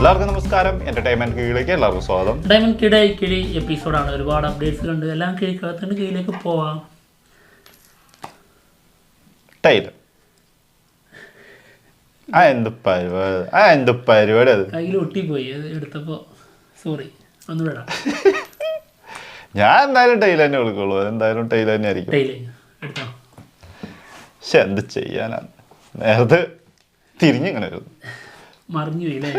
എല്ലാവർക്കും നമസ്കാരം. എന്റർടൈൻമെന്റ് കീഴിലേക്ക് എല്ലാവർക്കും സ്വാഗതം. ഡയമണ്ട് കിഴി എപ്പിസോഡാണ്. ഒരുപാട് അപ്ഡേറ്റ്സ് ഉണ്ട്. എല്ലാം കിഴിക്കകത്തുണ്ട്. കീഴിലേക്ക് പോവാം. ടൈലർ എന്ത് പരിപാടി അത് കയ്യിൽ ഒട്ടിപ്പോയി. അത് എടുത്തപ്പോ സോറി ഒന്നും വിടാം. ഞാൻ എന്തായാലും ടൈൽ തന്നെ കൊടുക്കുള്ളൂ. എന്തായാലും ടൈൽ തന്നെ ആയിരിക്കും. എടുത്തോ. പക്ഷെ എന്ത് ചെയ്യാനാണ്, നേരത്തെ തിരിഞ്ഞിങ്ങനെ വരുന്നു. മറിഞ്ഞു പോയി അല്ലേ?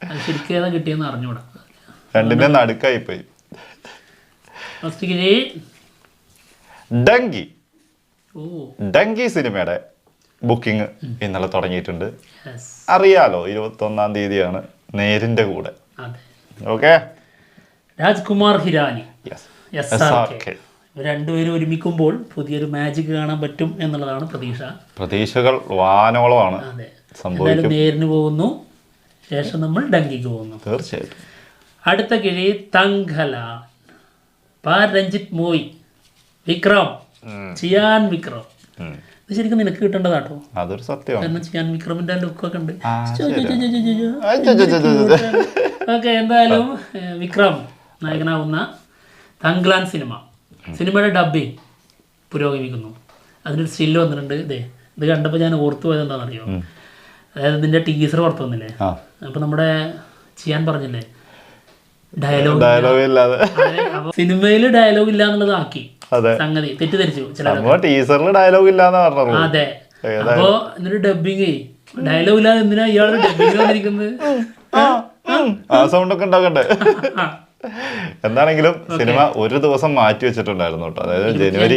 അത് ശരിക്കും ഏതാ കിട്ടിയെന്ന് അറിഞ്ഞൂടാ. രണ്ടിന്റെ നടുക്കായി പോയി. ഫസ്റ്റ് കിഴി ഡങ്കി. ഡങ്കി സിനിമയുടെ ബുക്കിംഗ് ഇന്നലെ തുടങ്ങിയിട്ടുണ്ട്. അറിയാലോ, 21-ാം തീയതിയാണ് നേരിന്റെ കൂടെ. ഓക്കെ, രാജ്കുമാർ ഹിരാനി രണ്ടുപേരും ഒരുമിക്കുമ്പോൾ പുതിയൊരു മാജിക് കാണാൻ പറ്റും എന്നുള്ളതാണ് പ്രതീക്ഷ. പ്രതീക്ഷകൾ വാനോളമാണ്. എന്തായാലും നേരിന് പോകുന്നു, ശേഷം നമ്മൾ ഡങ്കിക്ക് പോകുന്നു. തീർച്ചയായിട്ടും. അടുത്ത കിഴി തങ്കല. രഞ്ജിത്ത് മൂവി. വിക്രം, ചിയാൻ വിക്രം. ഇത് ശരിക്കും നിനക്ക് കിട്ടേണ്ടതാട്ടോ. അതൊരു സത്യമാണ്. കാരണം ചിയാൻ വിക്രമിന്റെ ലുക്കൊക്കെ ഉണ്ട്. ഓക്കെ, എന്തായാലും വിക്രം നായകനാവുന്ന തങ്ക്ലാൻ സിനിമയുടെ ഡബ്ബിങ് പുരോഗമിക്കുന്നു. അതിനൊരു സ്റ്റില്ല് വന്നിട്ടുണ്ട്. ഇത് കണ്ടപ്പോൾ ഞാൻ ഓർത്തു പോയത് എന്താണെന്നറിയോ? അതായത് ഇതിന്റെ ടീസർ പുറത്തു വന്നില്ലേ? അപ്പൊ നമ്മുടെ ചിയാൻ പറഞ്ഞില്ലേ ഡയലോഗ് ഇല്ലാതെ. സിനിമയിൽ ഡയലോഗ് ഇല്ല എന്നുള്ളത് ആക്കി സംഗതി തെറ്റിദ്ധരിച്ചു ടീസറിൽ ഡയലോഗ് ഇല്ലാന്ന് പറഞ്ഞു. അതെ, അപ്പൊ എന്നിട്ട് ഡബിങ് ഡയലോഗ് ഇല്ലാതെ എന്തിനാ ഇയാള് ഡബിങ് വന്നിരിക്കുന്നത്? ആ സൗണ്ട് ഒക്കെ ഉണ്ടാക്കണ്ടേ? എന്താണെങ്കിലും സിനിമ ഒരു ദിവസം മാറ്റി വെച്ചിട്ടുണ്ടായിരുന്നു കേട്ടോ. അതായത് ജനുവരി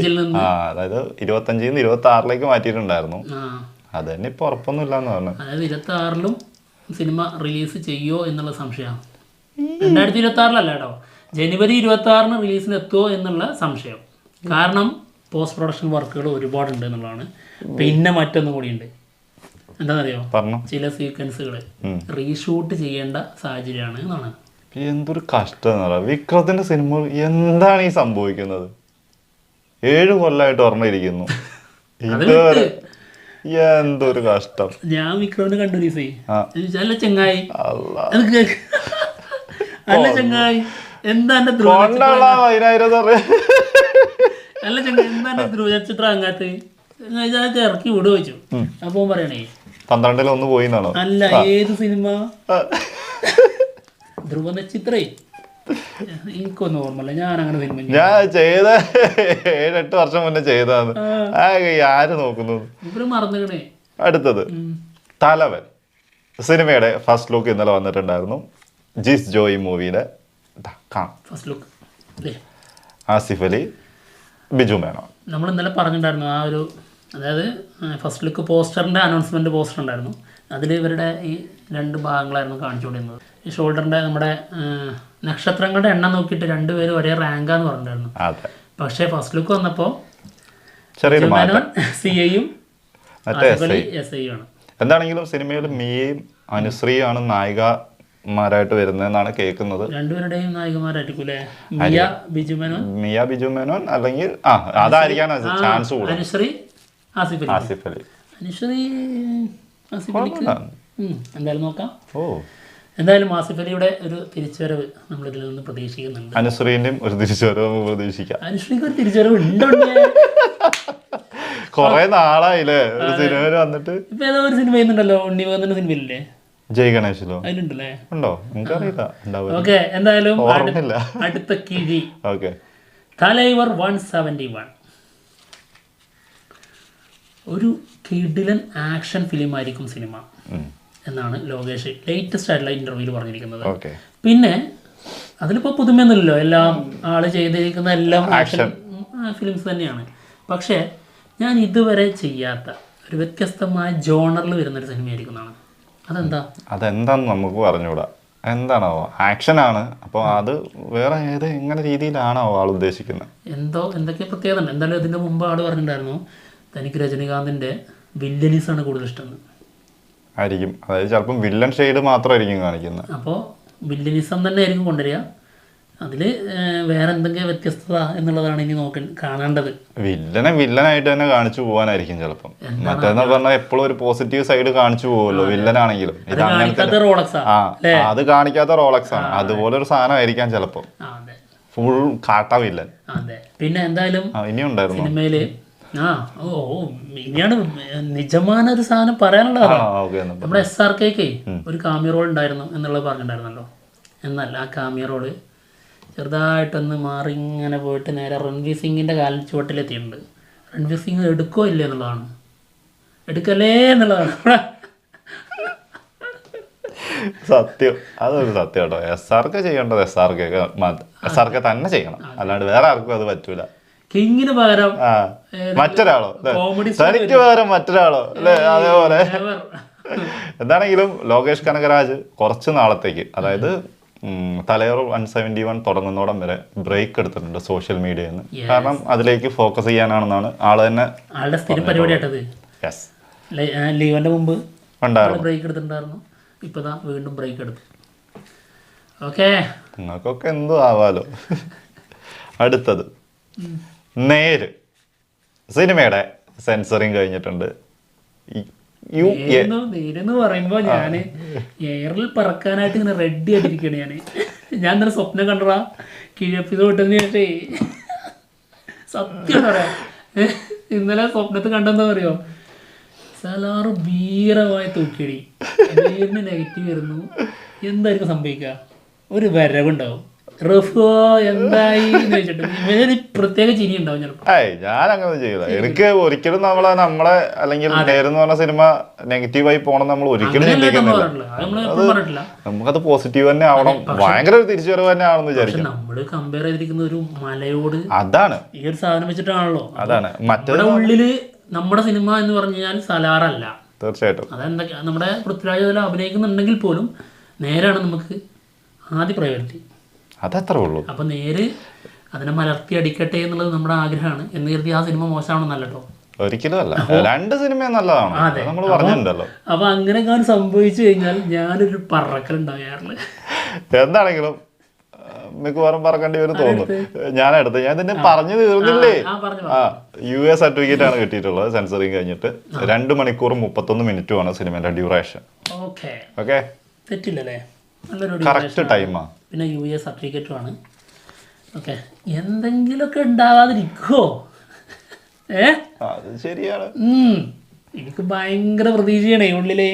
25-ന്ന് 26-ലേക്ക് മാറ്റിയിട്ടുണ്ടായിരുന്നു. അത് തന്നെ ഇപ്പൊ ഉറപ്പൊന്നും ഇല്ലാന്ന് പറഞ്ഞു. അതായത് 26-ലും സിനിമ റിലീസ് ചെയ്യോ എന്നുള്ള സംശയമാണ്. 2026-ലല്ല കേട്ടോ, ജനുവരി 26-ന് റിലീസിന് എത്തുമോ എന്നുള്ള സംശയം. കാരണം പോസ്റ്റ് പ്രൊഡക്ഷൻ വർക്കുകൾ ഒരുപാടുണ്ട് എന്നുള്ളതാണ്. പിന്നെ മറ്റൊന്നും കൂടിയുണ്ട്. എന്താണെന്നറിയോ? ചില സീക്വൻസുകൾ റീഷൂട്ട് ചെയ്യേണ്ട സാഹചര്യമാണ് എന്നാണ്. എന്തൊരു കഷ്ടം. വിക്രത്തിന്റെ സിനിമ എന്താണ് ഈ സംഭവിക്കുന്നത്? 7 കൊല്ലമായിട്ട് ഓർമ്മയിരിക്കുന്നു. ഇതുവരെ എന്തൊരു കഷ്ടം. ഞാൻ വിക്രമിനെ കണ്ടു അല്ല ചങ്ങായി, അല്ല ചങ്ങായി എന്താ എന്റെ അല്ല ചങ്ങായി എന്താ എന്റെ ധ്രുവചിത്രം അങ്ങാത്ത് ഇറക്കി വിടു വെച്ചു. അപ്പൊ പറയണേ 12-ൽ പോയി അല്ല, ഏത് സിനിമ? ധ്രുവ നക്ഷത്രേ. എനിക്കൊന്നും ഓർമ്മല്ല. ഞാൻ അങ്ങനെ സിനിമ ഞാൻ ചെയ്ത 7-8 വർഷം മുന്നേ ചെയ്താണ്. ആര് നോക്കുന്നു? ഇവര് മറന്നുകണേ. അടുത്തത് തലവൻ സിനിമയുടെ ഫസ്റ്റ് ലുക്ക് ഇന്നലെ വന്നിട്ടുണ്ടായിരുന്നു. ജിസ് ജോയി മൂവിയുടെ ഫസ്റ്റ് ലുക്ക്. ആസിഫ് അലി, ബിജു മേനോൻ. നമ്മൾ ഇന്നലെ പറഞ്ഞിട്ടുണ്ടായിരുന്നു ആ ഒരു, അതായത് ഫസ്റ്റ് ലുക്ക് പോസ്റ്ററിൻ്റെ അനൗൺസ്മെൻറ്റ് പോസ്റ്റർ ഉണ്ടായിരുന്നു. അതിൽ ഇവരുടെ ഈ 2 ഭാഗങ്ങളായിരുന്നു കാണിച്ചുകൊണ്ടിരുന്നത്. ഈ ഷോൾഡറിൻ്റെ നമ്മുടെ നക്ഷത്രങ്ങളുടെ എണ്ണം നോക്കിയിട്ട് 2 പേരും ഒരേ റാങ്കാന്ന് പറഞ്ഞിട്ടുണ്ടായിരുന്നു. പക്ഷേ ഫസ്റ്റ് ലുക്ക് വന്നപ്പോൾ CAയും SIയും ആണ്. എന്താണെങ്കിലും സിനിമയിൽ മിയയും അനുശ്രീയാണ് നായികമാരായിട്ട് വരുന്നതെന്നാണ് കേൾക്കുന്നത്. 2പേരുടെയും നായികമാരായിരിക്കും അല്ലേ? മിയ ബിജു മേനോൻ അല്ലെങ്കിൽ അതായിരിക്കാൻ ചാൻസ് കൂടുതൽ. അനുശ്രീ ആസിഫ് അലി. അനുശ്രീ ആസിഫ് അലിക്ക് എന്തായാലും നോക്കാം. എന്തായാലും ആസിഫ് അലിയുടെ ഒരു തിരിച്ചുവരവ് നമ്മൾ ഇതിൽ നിന്ന് പ്രതീക്ഷിക്കുന്നുണ്ട്. അനുശ്രീന്റെയും ഒരു തിരിച്ചുവരവ് പ്രതീക്ഷിക്കാം. അനുശ്രീക്ക് ഒരു തിരിച്ചുവരവ് ഉണ്ടോ? കൊറേ നാളായില്ലേ ഒരു സിനിമയിൽ വന്നിട്ട്. ഇപ്പൊ ഏതോ ഒരു സിനിമ ചെയ്യുന്നുണ്ടല്ലോ, ഉണ്ണിമേനോന്റെ സിനിമയില്ലേ? ജയ് ഗണേശിലോ? അതിലുണ്ടല്ലേ? ഉണ്ടോ? എനിക്കറിയില്ല. ഓക്കെ, എന്തായാലും അടുത്ത കിഴി തലൈവർ 171. ഒരു കിടിലൻ ആക്ഷൻ ഫിലിം ആയിരിക്കും സിനിമ എന്നാണ് ലോകേഷ് ലേറ്റസ്റ്റ് ആയിട്ടുള്ള ഇന്റർവ്യൂവിൽ പറഞ്ഞിരിക്കുന്നത്. പിന്നെ അതിലിപ്പോൾ പുതുമയൊന്നുമില്ലല്ലോ, എല്ലാം ആള് ചെയ്തിരിക്കുന്ന എല്ലാം ആക്ഷൻ ഫിലിംസ് തന്നെയാണ്. പക്ഷേ ഞാൻ ഇതുവരെ ചെയ്യാത്ത ഒരു വ്യത്യസ്തമായ ജോണറിൽ വരുന്നൊരു സിനിമയായിരിക്കും എന്നാണ്. അതെന്താന്ന് നമുക്ക് പറഞ്ഞുകൂടാ. എന്താണാവോ? ആക്ഷനാണ്. അപ്പോൾ അത് വേറെ എങ്ങനെ രീതിയിലാണോ ആൾ ഉദ്ദേശിക്കുന്നത്? എന്തൊക്കെ പ്രത്യേകത ഉണ്ട്. എന്തായാലും ഇതിൻ്റെ മുമ്പ് ആൾ പറഞ്ഞിട്ടുണ്ടായിരുന്നു തനിക്ക് രജനീകാന്തിൻ്റെ വില്ലനീസാണ് കൂടുതൽ ഇഷ്ടം ആയിരിക്കും. അതായത് ചിലപ്പം വില്ലൻ ഷെയ്ഡ് മാത്രമായിരിക്കും കാണിക്കുന്നത്. അപ്പോൾ വില്ലനിസം തന്നെ ആയിരിക്കും കൊണ്ടുവരിക. അതിൽ വേറെ എന്തെങ്കിലും വ്യത്യസ്തത എന്നുള്ളതാണ് ഇനി കാണേണ്ടത്. വില്ലനായിട്ട് തന്നെ കാണിച്ചു പോകാനായിരിക്കും ചിലപ്പം. മറ്റേന്ന് പറഞ്ഞാൽ എപ്പോഴും ഒരു പോസിറ്റീവ് സൈഡ് കാണിച്ചു പോകുമല്ലോ വില്ലനാണെങ്കിലും. ഇത് അങ്ങനത്തെ അത് കാണിക്കാത്ത റോളക്സ് ആണ്. അതുപോലെ ഒരു സാധനം ആയിരിക്കാം ചിലപ്പോ. ഫുൾ കാട്ട വില്ലൻ. അതെ. പിന്നെ എന്തായാലും ഇനിയുണ്ടായിരുന്നു സിനിമയില് ഇനിയാണ് നിജமான ഒരു സാധനം പറയാനുള്ളതാണ്. നമ്മുടെ SRK ഒരു കാമിയ റോൾ ഉണ്ടായിരുന്നു എന്നുള്ളത് പറഞ്ഞിട്ടുണ്ടായിരുന്നല്ലോ. എന്നാൽ ആ കാമിയ റോള് ചെറുതായിട്ടൊന്ന് മാറി ഇങ്ങനെ പോയിട്ട് നേരെ രൺവീർ സിംഗിൻ്റെ കാലിൽ ചുവട്ടിലെത്തിയിട്ടുണ്ട്. രൺവീർ സിംഗ് എടുക്കോ ഇല്ലേ എന്നുള്ളതാണ്, എടുക്കല്ലേ എന്നുള്ളതാണ് സത്യം. അതൊരു സത്യം കേട്ടോ. SRK ചെയ്യേണ്ടത് SRK തന്നെ ചെയ്യണം, അല്ലാണ്ട് വേറെ ആർക്കും അത് പറ്റൂല. കിങ്ങിന് പകരം മറ്റൊരാളോ, തനിക്ക് പകരം മറ്റൊരാളോ അല്ലേ? അതേപോലെ എന്താണെങ്കിലും ലോകേഷ് കനകരാജ് കുറച്ച് നാളത്തേക്ക്, അതായത് തലയോർ 171 തുടങ്ങുന്നോടം വരെ ബ്രേക്ക് എടുത്തിട്ടുണ്ട് സോഷ്യൽ മീഡിയയിൽ നിന്ന്. കാരണം അതിലേക്ക് ഫോക്കസ് ചെയ്യാനാണെന്നാണ് ആള് തന്നെ ആളുടെ സ്ഥിരം പരിപാടിയായിട്ടത്. ലീവന്റെ മുമ്പ് ബ്രേക്ക് എടുത്തിട്ടുണ്ടായിരുന്നു, ഇപ്പതാ വീണ്ടും ബ്രേക്ക് എടുത്തു. ഓക്കെ, നിങ്ങൾക്കൊക്കെ എന്തോ ആവാലോ. അടുത്തത് നേര് സിനിമയുടെ സെൻസറിങ് കഴിഞ്ഞിട്ടുണ്ട്. നേരെന്ന് പറയുമ്പോ ഞാന് എയറിൽ പറക്കാനായിട്ട് ഇങ്ങനെ റെഡി ആയിട്ടിരിക്കുകയാണ്. ഞാൻ ഇന്നലെ സ്വപ്നം കണ്ടടാ കിഴപ്പിത് വിട്ടതിന് ശേഷേ. സത്യം പറയാം, ഇന്നലെ സ്വപ്നത്തിൽ കണ്ടെന്താ പറയോ, സലാറ് ഭീകരമായി തൂക്കിയടി, നേരിന് നെഗറ്റീവ് വരുന്നു. എന്തായിരിക്കും സംഭവിക്കുക? ഒരു വരവുണ്ടാവും. റഫോ എന്തായി ചോദിച്ചിട്ട് ഇവര് പ്രത്യേക ചിരി ഉണ്ടാവും ചിലപ്പോൾ. ഞാൻ അങ്ങനെ ചെയ്യില്ല. എനിക്ക് ഒരിക്കലും നമ്മളെ അല്ലെങ്കിൽ നേരെന്ന് പറഞ്ഞ സിനിമ നെഗറ്റീവായി പോകണം നമ്മൾ ഒരിക്കലും ചിന്തിക്കുന്നില്ല. നമുക്കത് പോസിറ്റീവ് തന്നെ ആവണം, ഭയങ്കര ഒരു തിരിച്ചുവരവ് തന്നെ ആവണം വിചാരിക്കും. നമ്മള് കമ്പയർ ചെയ്തിരിക്കുന്ന ഒരു മലയോട് അതാണ് ഈ ഒരു സാധനം വെച്ചിട്ടാണല്ലോ. അതാണ് മറ്റേ ഉള്ളില് നമ്മുടെ സിനിമ എന്ന് പറഞ്ഞു കഴിഞ്ഞാൽ സലാറല്ല. തീർച്ചയായിട്ടും അതെന്തൊക്കെ നമ്മുടെ പൃഥ്വിരാജ് അതിൽ അഭിനയിക്കുന്നുണ്ടെങ്കിൽ പോലും നേരാണ് നമുക്ക് ആദ്യ പ്രയോറിറ്റി. അതത്രേ ഉള്ളൂ. അപ്പൊ നേര് അതിനെ മലർത്തി അടിക്കട്ടെ എന്നുള്ളത് നമ്മുടെ ആഗ്രഹമാണ്. എന്ന് കരുതി ആ സിനിമ മോശമാണെന്നല്ലോ, ഒരിക്കലും അല്ല. രണ്ട് സിനിമയും നല്ലതാണ്, നമ്മൾ പറഞ്ഞിട്ടുണ്ടല്ലോ. അപ്പൊ അങ്ങനെ കാണാൻ സംഭവിച്ചു കഴിഞ്ഞാൽ ഞാനൊരു പറക്കലുണ്ടാകാറില്ല. എന്താണെങ്കിലും മിക്കവാറും പറക്കേണ്ടി വരും തോന്നുന്നു. ഞാൻ ഇതിന്റെ പറഞ്ഞു തീർന്നില്ലേ. US സർട്ടിഫിക്കറ്റ് ആണ് കിട്ടിയിട്ടുള്ളത് സെൻസറിങ് കഴിഞ്ഞിട്ട്. 2 മണിക്കൂറും 31 മിനിറ്റുമാണ് സിനിമയുടെ ഡ്യൂറേഷൻ. ഓക്കെ, തെറ്റില്ലല്ലേ? കറക്റ്റ് ടൈമാ. പിന്നെ US സർട്ടിഫിക്കറ്റുമാണ്. ഓക്കെ, എന്തെങ്കിലുമൊക്കെ ഉണ്ടാവാതിരിക്കോ? അത് ശരിയാണ്. എനിക്ക് ഭയങ്കര പ്രതീക്ഷയാണ് ഉള്ളിലേ.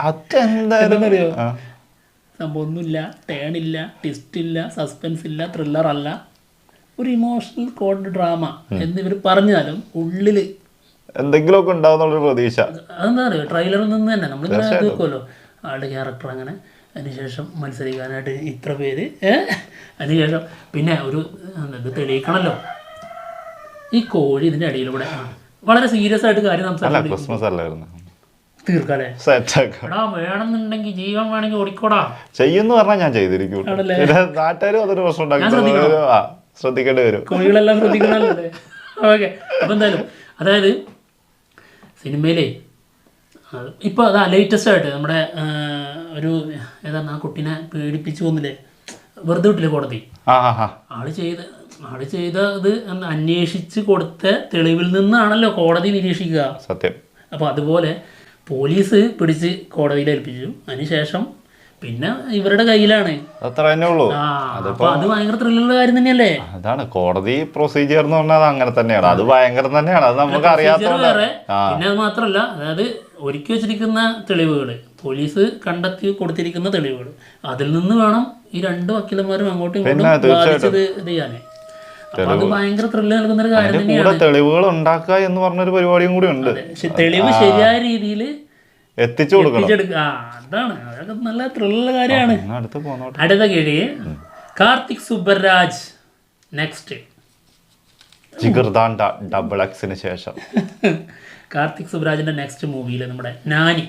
അതെന്തായാലും സംഭവം ഒന്നുമില്ല, ടേണില്ല, ട്വിസ്റ്റ് ഇല്ല, സസ്പെൻസ് ഇല്ല, ത്രില്ലർ അല്ല, ഒരു ഇമോഷണൽ കോഡ് ഡ്രാമ എന്നിവർ പറഞ്ഞാലും ഉള്ളിൽ എന്തെങ്കിലുമൊക്കെ ഉണ്ടാവുന്നുള്ളൊരു പ്രതീക്ഷ. അതെന്താ പറയുക, ട്രെയിലറിൽ നിന്ന് തന്നെ നമ്മളിങ്ങനെ നോക്കുമല്ലോ ആളുടെ ക്യാരക്ടർ അങ്ങനെ, അതിനുശേഷം മത്സരിക്കാനായിട്ട് ഇത്ര പേര്, അതിനുശേഷം പിന്നെ ഒരു ഇത് തെളിയിക്കണമല്ലോ. ഈ കോഴി ഇതിൻ്റെ അടിയിലൂടെ വളരെ സീരിയസ് ആയിട്ട് കാര്യം സംസാരിക്കും. തീർക്കാല്ലേ? വേണമെന്നുണ്ടെങ്കിൽ ജീവൻ വേണമെങ്കിൽ ഓടിക്കോടാ ചെയ്യുന്ന പറഞ്ഞാൽ ഞാൻ ചെയ്തിരിക്കും. നാട്ടുകാരും അതൊരു പ്രശ്നം ശ്രദ്ധിക്കേണ്ടി വരും. കോഴികളെല്ലാം ശ്രദ്ധിക്കണല്ലേ? ഓക്കെ, അപ്പം എന്തായാലും അതായത് സിനിമയിലേ ഇപ്പോൾ അതാ ലേറ്റസ്റ്റ് ആയിട്ട് നമ്മുടെ ഒരു ഏതാണ് ആ കുട്ടീനെ പീഡിപ്പിച്ചു കൊന്നില്ലേ, വെറുതെ വിട്ടില്ലേ കോടതി. ആള് ചെയ്തത് അന്വേഷിച്ച് കൊടുത്ത തെളിവിൽ നിന്നാണല്ലോ കോടതി നിരീക്ഷിക്കുക. സത്യം. അപ്പോൾ അതുപോലെ പോലീസ് പിടിച്ച് കോടതിയിൽ ഏൽപ്പിച്ചു, അതിനുശേഷം പിന്നെ ഇവരുടെ കയ്യിലാണ്. അത്ര തന്നെ ഉള്ളൂ. അപ്പോൾ അത് ഭയങ്കര ത്രില്ലുള്ള കാര്യം തന്നെയല്ലേ? അതാണ് കോടതി പ്രൊസീജിയർ എന്ന് പറഞ്ഞാൽ അങ്ങനെ തന്നെയാണ്. അത് ഭയങ്കര തന്നെയാണ്, അത് നമുക്ക് അറിയാത്ത. പിന്നെ അത് മാത്രമല്ല, അതായത് ഒരുക്കി വെച്ചിരിക്കുന്ന തെളിവുകൾ, പോലീസ് കണ്ടെത്തി കൊടുത്തിരിക്കുന്ന തെളിവുകൾ, അതിൽ നിന്ന് വേണം ഈ 2 വക്കീലന്മാരും അങ്ങോട്ടും ഇങ്ങോട്ടും ബാധിച്ചത് ഇത് ചെയ്യാനേ. അപ്പൊ അത് ഭയങ്കര ത്രില്ല് നൽകുന്ന ഒരു കാര്യം തന്നെയാണ്. തെളിവുകൾ ഉണ്ടാക്കുക എന്ന് പറഞ്ഞൊരു പരിപാടിയും കൂടി ഉണ്ട്. തെളിവ് ശരിയായ രീതിയിൽ എത്തിച്ചു കൊടുക്കണം. അതാണ്, അതൊക്കെ നല്ല ത്രില്ലുള്ള കാര്യമാണ്. അടുത്ത കീഴ് കാർത്തിക് സുബ്ബരാജ് നെക്സ്റ്റ് ശേഷം കാർത്തിക് സുബ്രാജിന്റെ നെക്സ്റ്റ് മൂവിയിൽ നമ്മുടെ നാനി,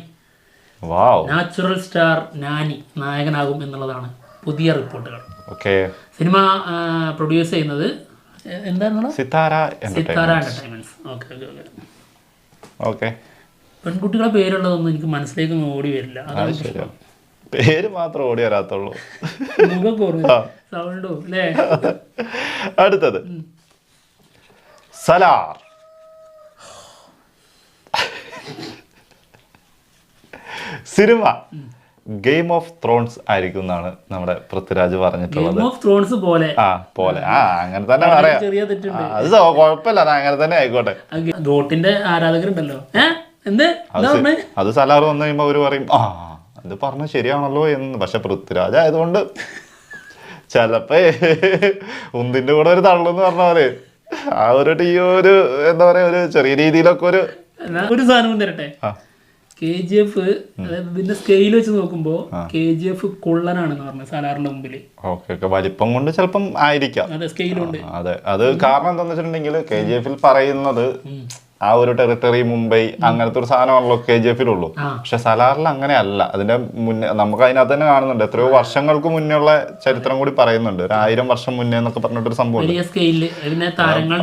നാച്ചുറൽ സ്റ്റാർ നാനി നായകനാകും എന്നുള്ളതാണ് പുതിയ റിപ്പോർട്ടുകൾ. സിനിമ പ്രൊഡ്യൂസ് ചെയ്യുന്നത് എന്താണ്? സിത്താര എന്റർടൈൻമെന്റ്സ്. ഓക്കെ. പെൺകുട്ടികളെ പേരുള്ളതൊന്നും എനിക്ക് മനസ്സിലേക്ക് ഓടി വരില്ല, അതാണ്. പേര് മാത്രം ഓടി വരാത്തുള്ളൂ. സൗണ്ടോ അല്ലേ? അടുത്തത് Salaar. Cinema game of Thrones ആയിരിക്കും എന്നാണ് നമ്മുടെ പൃഥ്വിരാജ് പറഞ്ഞിട്ടുള്ളത്. പോലെ അങ്ങനെ തന്നെ പറയാം. അത് കുഴപ്പമില്ല, അത് അങ്ങനെ തന്നെ ആയിക്കോട്ടെ. ഗോട്ടിന്റെ ആരാധകരുണ്ടല്ലോ. അത് സലാർ വന്നു കഴിയുമ്പോ അവര് പറയും അത് പറഞ്ഞ ശരിയാണല്ലോ എന്ന്. പക്ഷെ പൃഥ്വിരാജ് ആയതുകൊണ്ട് ചിലപ്പോ ഉന്തിന്റെ കൂടെ ഒരു തള്ളെന്ന് പറഞ്ഞ പോലെ ആ ഒരു എന്താ പറയാ ഒരു ചെറിയ രീതിയിലൊക്കെ ഒരു സാധനം തരട്ടെ. KGF ഇതിന്റെ സ്കെയിൽ വെച്ച് നോക്കുമ്പോ KGF കുള്ളനാണെന്ന് പറഞ്ഞു സലാറിന്റെ മുമ്പില്. വലിപ്പം കൊണ്ട് ചിലപ്പം ആയിരിക്കാം. അതെ, സ്കെയിലുണ്ട്. അതെ, അത് കാരണം എന്താന്ന് വെച്ചിട്ടുണ്ടെങ്കിൽ KGF പറയുന്നത് ആ ഒരു ടെറിട്ടറി മുംബൈ അങ്ങനത്തെ ഒരു സാധനമാണല്ലോ KGF പക്ഷെ സലാറിൽ അങ്ങനെ അല്ല. അതിന്റെ മുന്നേ നമുക്ക് അതിനകത്ത് തന്നെ കാണുന്നുണ്ട് എത്രയോ വർഷങ്ങൾക്ക് മുന്നേ ഉള്ള ചരിത്രം കൂടി പറയുന്നുണ്ട്. 1000 വർഷം മുന്നേ എന്നൊക്കെ പറഞ്ഞിട്ടൊരു സംഭവം.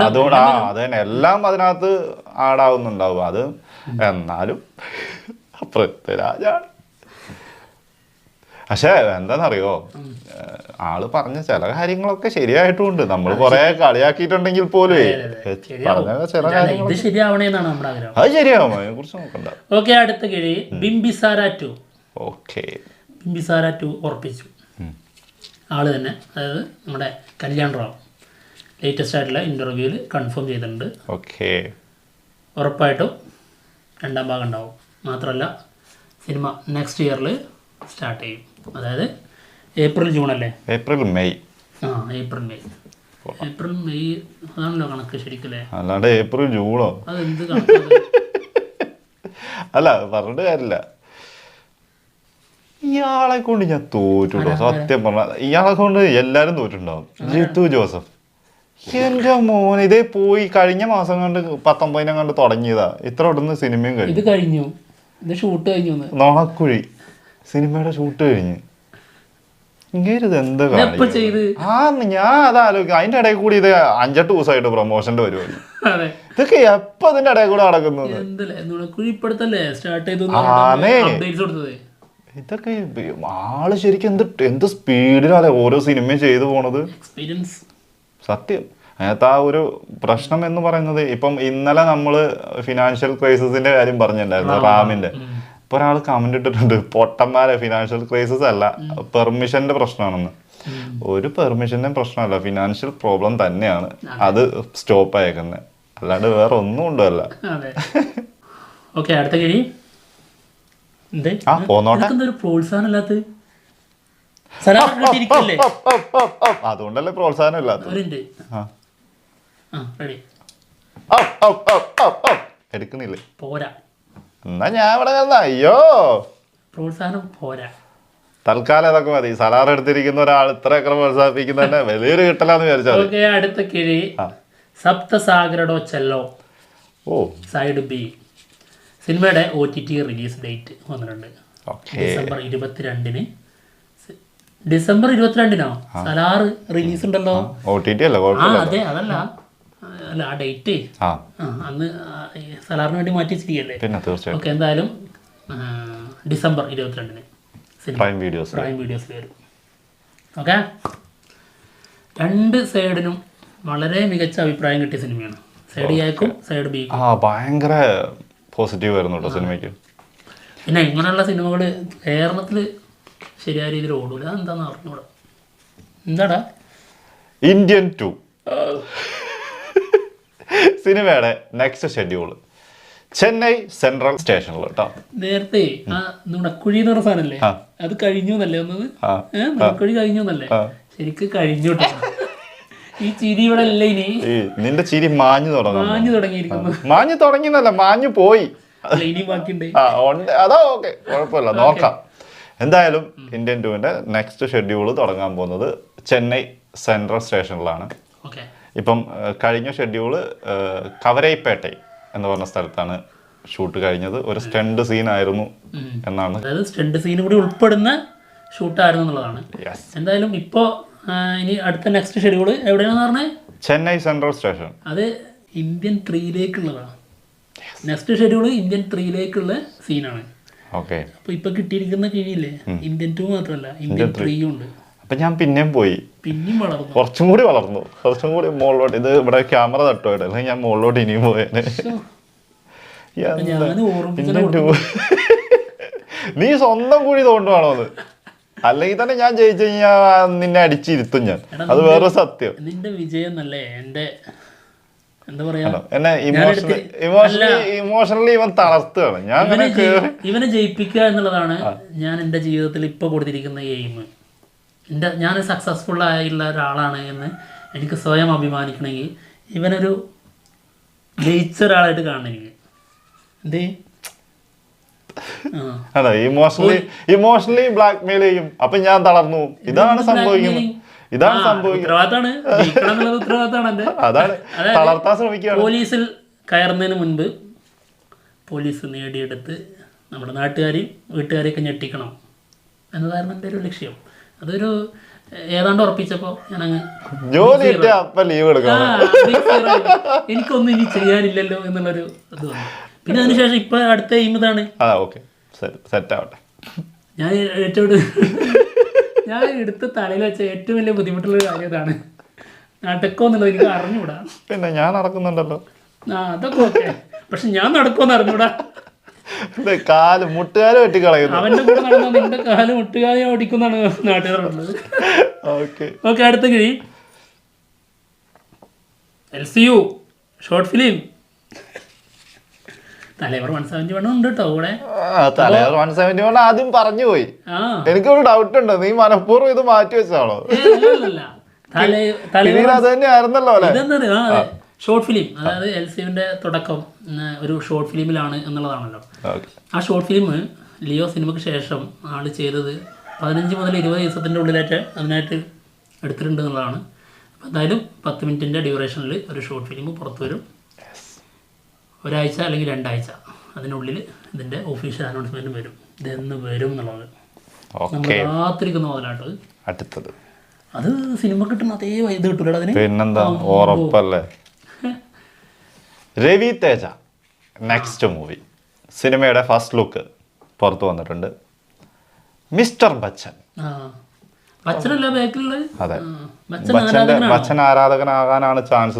അതുകൊണ്ട് അത് തന്നെ എല്ലാം അതിനകത്ത് ആടാവുന്നുണ്ടാവും. അത് എന്നാലും പൃഥ്വിരാജാണ്. പക്ഷെ എന്താന്നറിയോ, ആള് പറഞ്ഞ ചില കാര്യങ്ങളൊക്കെ ശരിയായിട്ടുണ്ട്. നമ്മൾ കൊറേ കളിയാക്കിയിട്ടുണ്ടെങ്കിൽ പോലും അത് ശരിയാവണേന്നാണ് നമ്മുടെ ആഗ്രഹം. അത് ശരിയാവും, അതിനെ കുറിച്ച് നോക്കണ്ട. ഓക്കെ, അടുത്ത കിഴി ബിംബിസാര 2. ബിംബിസാര 2 ഉറപ്പിച്ചു ആള് തന്നെ. അതായത് നമ്മുടെ കല്യാൺ റാം ലേറ്റസ്റ്റ് ആയിട്ടുള്ള ഇന്റർവ്യൂവിൽ കൺഫേം ചെയ്തിട്ടുണ്ട്. ഉറപ്പായിട്ടും 2ാം ഭാഗം ഉണ്ടാവും. മാത്രമല്ല സിനിമ നെക്സ്റ്റ് ഇയറിൽ സ്റ്റാർട്ട് ചെയ്യും. അതായത് ഏപ്രിൽ ജൂൺ അല്ലേ? ഏപ്രിൽ മെയ് അതാണല്ലോ കണക്ക് ശരിക്കല്ലേ? അല്ലാണ്ട് ഏപ്രിൽ ജൂണോ? അതെന്ത് കണക്ക്? അല്ല പറഞ്ഞിട്ട് കാര്യമില്ല. ഇയാളെ കൊണ്ട് ഞാൻ തോറ്റുണ്ടോ? സത്യം പറഞ്ഞ ഇയാളെ കൊണ്ട് എല്ലാരും തോറ്റുണ്ടാവും. ജിത്തു ജോസഫ് എന്റെ മോൻ ഇതേ പോയി കഴിഞ്ഞ മാസം കണ്ട് 19 കണ്ട് തുടങ്ങിയതാ. ഇത്ര ഉടനെ സിനിമയും കഴിഞ്ഞു. ഇത് ഷൂട്ട് കഴിഞ്ഞു. നോണക്കുഴി സിനിമയുടെ ഷൂട്ട് കഴിഞ്ഞ് ഇങ്ങനെ എന്താ ഞാൻ അതാലോചിക്കും. അതിന്റെ ഇടയിൽ കൂടി ഇത് 5-8 ദിവസമായിട്ട് പ്രൊമോഷന്റെ പരിപാടി. ഇതൊക്കെ എപ്പോ അതിന്റെ ഇടയിൽ കൂടെ നടക്കുന്നത്? ഇതൊക്കെ ആള് ശരിക്കും എന്ത് സ്പീഡിലാണ് ഓരോ സിനിമയും ചെയ്തു പോണത്. സത്യം. അതിനകത്ത് ആ ഒരു പ്രശ്നം എന്ന് പറയുന്നത് ഇപ്പം ഇന്നലെ നമ്മള് ഫിനാൻഷ്യൽ ക്രൈസിസിന്റെ കാര്യം പറഞ്ഞിട്ടുണ്ടായിരുന്നു, റാമിന്റെ. ഇപ്പൊ ഒരാൾ കമന്റ് ഇട്ടിട്ടുണ്ട്, പൊട്ടന്മാരെ ഫിനാൻഷ്യൽ ക്രൈസിസ് അല്ല പെർമിഷന്റെ പ്രശ്നമാണെന്ന്. ഒരു പെർമിഷന്റെ പ്രശ്നമല്ല, ഫിനാൻഷ്യൽ പ്രോബ്ലം തന്നെയാണ് അത് സ്റ്റോപ്പ് ആയേക്കുന്നത്, അല്ലാണ്ട് വേറെ ഒന്നും ഉണ്ടല്ല. അതുകൊണ്ടല്ലേ പ്രോത്സാഹനം ഇല്ലാത്തത്. എടുക്കുന്നില്ലേ? പോരാ. എന്നാ ഞാൻ ഇവിടെ അയ്യോ പ്രോത്സാഹനം പോരാ, തൽക്കാലം അതൊക്കെ മതി. സലാർ എടുത്തിരിക്കുന്ന ഒരാൾ ഇത്രയൊക്കെ പ്രോത്സാഹിപ്പിക്കുന്ന തന്നെ വലിയൊരു കിട്ടലാന്ന് വിചാരിച്ചാൽ. അടുത്ത കിഴി സപ്തസാഗരടോ ചെല്ലോ സൈഡ് B. സിനിമയുടെ OTT റിലീസ് ഡേറ്റ് വന്നിട്ടുണ്ട്. ഡിസംബർ 22-നോ സലാർ റിലീസ് ഉണ്ടല്ലോ. അതെ, അതല്ല ആ ഡേറ്റ് അന്ന് സലാറിന് വേണ്ടി മാറ്റി വെച്ചിരിക്കല്ലേ. ഓക്കെ, എന്തായാലും ഡിസംബർ 22-ന് പ്രൈം വീഡിയോസ് വരും. ഓക്കെ, 2 സൈഡിനും വളരെ മികച്ച അഭിപ്രായം കിട്ടിയ സിനിമയാണ്. സൈഡ് എക്കും സൈഡ് ബിക്കും ഭയങ്കര പോസിറ്റീവ് ആയിരുന്നു കേട്ടോ സിനിമയ്ക്ക്. പിന്നെ ഇങ്ങനെയുള്ള സിനിമകൾ കേരളത്തിൽ ശരിയായ രീതിയിൽ ഓടൂല. എന്താന്ന് അറിഞ്ഞൂടാ. എന്താടാ ഇന്ത്യൻ 2 സിനിമയുടെ നെക്സ്റ്റ് ഷെഡ്യൂൾ ചെന്നൈ സെൻട്രൽ സ്റ്റേഷനിൽ കേട്ടോ. നേരത്തെ നുണക്കുഴി എന്ന് പറഞ്ഞ സാധനല്ലേ, അത് കഴിഞ്ഞു എന്നല്ലേ വന്നത്? നുണക്കുഴി കഴിഞ്ഞു എന്നല്ലേ? ശരിക്കും കഴിഞ്ഞു കേട്ടോ. ഈ ചിരി ഇവിടെ അല്ലേ? ഇനി നിന്റെ ചിരി മാഞ്ഞു തുടങ്ങിയിരിക്കുന്നു. മാഞ്ഞു തുടങ്ങിയെന്നല്ല, മാഞ്ഞു പോയി. ഇനി ബാക്കിയുണ്ട്. അതാ ഓക്കെ, കുഴപ്പമില്ല, നോക്കാം. എന്തായാലും ഇന്ത്യൻ 2-ന്റെ നെക്സ്റ്റ് ഷെഡ്യൂൾ തുടങ്ങാൻ പോകുന്നത് ചെന്നൈ സെൻട്രൽ സ്റ്റേഷനിലാണ്. ഇപ്പം കഴിഞ്ഞ ഷെഡ്യൂള് കവരൈപ്പേട്ടൈ എന്ന് പറഞ്ഞ സ്ഥലത്താണ് ഷൂട്ട് കഴിഞ്ഞത്. ഒരു സ്റ്റണ്ട് സീൻ ആയിരുന്നു എന്നാണ്, അതായത് സ്റ്റണ്ട് സീൻ കൂടി ഉൾപ്പെടുന്ന ഷൂട്ടായിരുന്നു എന്നുള്ളതാണ്. എന്തായാലും ഇപ്പോ ഇനി അടുത്ത നെക്സ്റ്റ് ഷെഡ്യൂൾ എവിടെയാണെന്ന് പറഞ്ഞത്? Chennai central station. അത് ഇന്ത്യൻ 3-ലേക്കുള്ളതാണ്. നെക്സ്റ്റ് ഷെഡ്യൂൾ ഇന്ത്യൻ 3-ലേക്കുള്ള സീനാണ്. ഓക്കെ. അപ്പൊ ഇപ്പൊ കിട്ടിയിരിക്കുന്ന കിഴിയില്ലേ ഇന്ത്യൻ 2 മാത്രമല്ല ഇന്ത്യൻ 3 ഉണ്ട്. അപ്പൊ ഞാൻ പിന്നെയും പോയി, പിന്നെയും വളർന്നു, കുറച്ചും കൂടി വളർന്നു, കുറച്ചും കൂടി മുകളിലോട്ട്. ഇത് ഇവിടെ ക്യാമറ തട്ടുമായിട്ട്, അല്ലെങ്കിൽ ഞാൻ മുകളിലോട്ട് ഇനിയും പോയേനെ. ഞാൻ ഓർമ്മിച്ചാൽ നീ സ്വന്തം കൂടി തോണ്ടുവാണോ അത്? അല്ലെങ്കിൽ തന്നെ ഞാൻ ജയിച്ചു കഴിഞ്ഞാൽ നിന്നെ അടിച്ചിരുത്തും ഞാൻ, അത് വേറെ സത്യം. നിന്റെ വിജയം എന്നല്ലേ എന്റെ എന്താ പറയാ, എന്നെ ഇമോഷണലി ഇവൻ തളർത്തുകയാണ്. ഞാൻ ഇവനെ ജയിപ്പിക്കുക എന്നുള്ളതാണ് ഞാൻ എന്റെ ജീവിതത്തിൽ ഇപ്പൊ കൊടുത്തിരിക്കുന്ന എയിം. ഞാൻ സക്സസ്ഫുൾ ആയുള്ള ഒരാളാണ് എന്ന് എനിക്ക് സ്വയം അഭിമാനിക്കണമെങ്കിൽ ഇവനൊരു ജയിച്ച ഒരാളായിട്ട് കാണണം എനിക്ക്. എന്തേ അതെ, ഇമോഷണലി ബ്ലാക്ക് മെയിൽ ചെയ്യും. അപ്പൊ ഞാൻ തളർന്നു. ഇതാണ് സംഭവിക്കുന്നത്. ഉത്തരവാദിത്തമാണ്, ഉത്തരവാദിത്തമാണ് എന്റെ. അതാണ് തളർത്താൻ ശ്രമിക്കുക. പോലീസിൽ കയറുന്നതിന് മുൻപ് പോലീസ് നേടിയെടുത്ത് നമ്മുടെ നാട്ടുകാരെയും വീട്ടുകാരെയൊക്കെ ഞെട്ടിക്കണം എന്നതായിരുന്നു എൻ്റെ ഒരു ലക്ഷ്യം. അതൊരു ഏതാണ്ട് ഉറപ്പിച്ചപ്പോ ഞാനങ്ങ് ജോലി ലീവ് എടുക്കണം, എനിക്കൊന്നും ഇനി ചെയ്യാനില്ലല്ലോ എന്നുള്ളൊരു ഇത് വന്നു. പിന്നെ അതിനുശേഷം ഇപ്പൊ അടുത്ത എയിം ഇതാണ്. ഞാൻ എടുത്ത തലയിൽ വെച്ച ഏറ്റവും വലിയ ബുദ്ധിമുട്ടുള്ള കാര്യം ഇതാണ്. നടക്കോ എന്നുള്ളത് എനിക്ക് അറിഞ്ഞൂടാ. പിന്നെ ഞാൻ നടക്കുന്നുണ്ടല്ലോ. അതൊക്കെ ഓക്കെ, പക്ഷെ ഞാൻ നടക്കുമെന്ന് അറിഞ്ഞൂടാ. മുട്ടുകാലും വെട്ടിക്കളയുന്നു. അവന്റെ കൂടെ നടന്ന നിന്റെ കാല് മുട്ടുകാലെ ഓടിക്കുന്നാണ് നാട്ടുകാരുള്ളത്. ഓക്കെ, അടുത്ത കിഴി LCU ഷോർട്ട് ഫിലിം തലൈവർ 171 ഉണ്ട് കേട്ടോ കൂടെ. തലൈവർ 171 ആദ്യം പറഞ്ഞു പോയി. എനിക്കൊരു ഡൗട്ട് ഉണ്ട്, നീ മനഃപൂർവ്വം ഇത് മാറ്റി വെച്ചാണോ? അത് തന്നെയായിരുന്നല്ലോ അല്ലേ ഷോർട്ട് ഫിലിം. അതായത് LCUവിന്റെ തുടക്കം ഒരു ഷോർട്ട് ഫിലിമിലാണ് എന്നുള്ളതാണല്ലോ. ആ ഷോർട്ട് ഫിലിം ലിയോ സിനിമയ്ക്ക് ശേഷം ആള് ചെയ്തത് 15 മുതൽ 20 ദിവസത്തിൻ്റെ ഉള്ളിലായിട്ട് അതിനായിട്ട് എടുത്തിട്ടുണ്ട് എന്നുള്ളതാണ്. അപ്പോൾ എന്തായാലും 10 മിനിറ്റിൻ്റെ ഡ്യൂറേഷനിൽ ഒരു ഷോർട്ട് ഫിലിം പുറത്തു വരും. ഒരാഴ്ച അല്ലെങ്കിൽ 2 ആഴ്ച അതിനുള്ളിൽ ഇതിൻ്റെ ഒഫീഷ്യൽ അനൗൺസ്മെൻറ്റും വരും. ഇതെന്ന് വരും എന്നുള്ളത് നമ്മൾ കാത്തിരിക്കുന്ന മുതലാട്ടോ. അടുത്തത് അത് സിനിമ കിട്ടുന്ന അതേ ഇത് കിട്ടൂല അതിന്. പിന്നെന്താ, ഉറപ്പല്ലേ. രവി തേജ നെക്സ്റ്റ് മൂവി സിനിമയുടെ ഫസ്റ്റ് ലുക്ക് പുറത്തു വന്നിട്ടുണ്ട്. മിസ്റ്റർ ബച്ചൻ. അതെ, ബച്ചൻ ആരാധകനാകാനാണ് ചാൻസ്.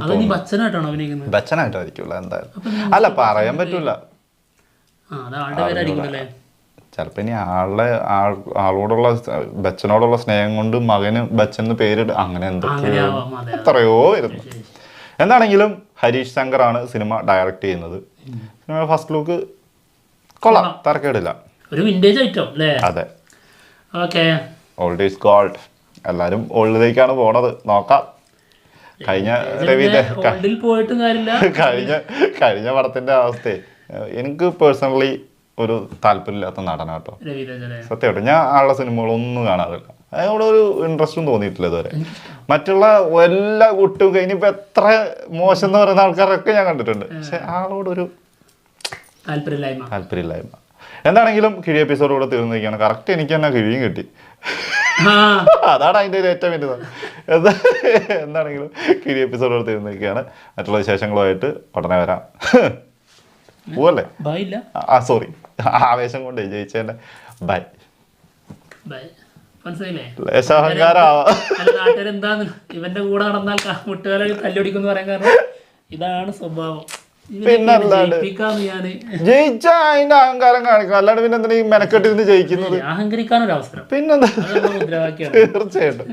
ബച്ചനായിട്ടായിരിക്കും എന്തായാലും. അല്ല, പറയാൻ പറ്റൂല. ചിലപ്പോ ഇനി ആളോടുള്ള ബച്ചനോടുള്ള സ്നേഹം കൊണ്ട് മകന് ബച്ചൻ പേരിട്ട് അങ്ങനെ എന്തൊക്കെയോ എത്രയോ വരുന്നു. എന്താണെങ്കിലും ഹരീഷ് ശങ്കറാണ് സിനിമ ഡയറക്റ്റ് ചെയ്യുന്നത്. സിനിമ ഫസ്റ്റ് ലുക്ക് കൊള്ളാം, തരക്കേടില്ല. ഒരു വിന്റേജ് ഐറ്റം അല്ലേ? അതെ. Okay, old is gold. എല്ലാരും ഓൾഡിലേക്കാണ് പോണത്. നോക്കാം. കഴിഞ്ഞ കഴിഞ്ഞ പടത്തിന്റെ അവസ്ഥയെ എനിക്ക് പേഴ്സണലി ഒരു താല്പര്യമില്ലാത്ത നടനാട്ടോ, സത്യമായിട്ട്. ഞാൻ ആളുടെ സിനിമകളൊന്നും കാണാറില്ല, അതിനോട് ഒരു ഇൻട്രസ്റ്റും തോന്നിയിട്ടില്ല ഇതുവരെ. മറ്റുള്ള എല്ലാ കുട്ടും കഴിഞ്ഞിപ്പോ എത്ര മോശം എന്ന് പറയുന്ന ആൾക്കാരൊക്കെ ഞാൻ കണ്ടിട്ടുണ്ട്, പക്ഷെ ആളോടൊരു താല്പര്യമില്ലായ്മ. എന്താണെങ്കിലും കിഴി എപ്പിസോഡോടെ തീർന്നിരിക്കുകയാണ്. കറക്റ്റ് എനിക്ക് തന്നെ കിഴിയും കിട്ടി. അതാണ് അതിൻ്റെ ഏറ്റവും വലുത്. എന്താണെങ്കിലും കിഴി എപ്പിസോഡോടെ തീർന്നിരിക്കുകയാണ്. മറ്റുള്ള വിശേഷങ്ങളുമായിട്ട് ഉടനെ വരാം. പോവല്ലേ? സോറി, ആവേശം കൊണ്ട് ജയിച്ചതിന്റെ ബൈ. ഇവന്റെ കൂടെ നടന്നാൽ മുട്ടുകാലി തല്ലൊടിക്കുന്നു പറയാൻ കാരണം ഇതാണ് സ്വഭാവം. ജയിച്ച അതിന്റെ അഹങ്കാരം കാണിക്കണം, അല്ലാണ്ട് പിന്നെ എന്തിനാ ഈ മെനക്കെട്ടിരുന്ന് ജയിക്കുന്നത്? അഹങ്കരിക്കാനൊരു അവസരം പിന്നെന്താ, തീർച്ചയായിട്ടും.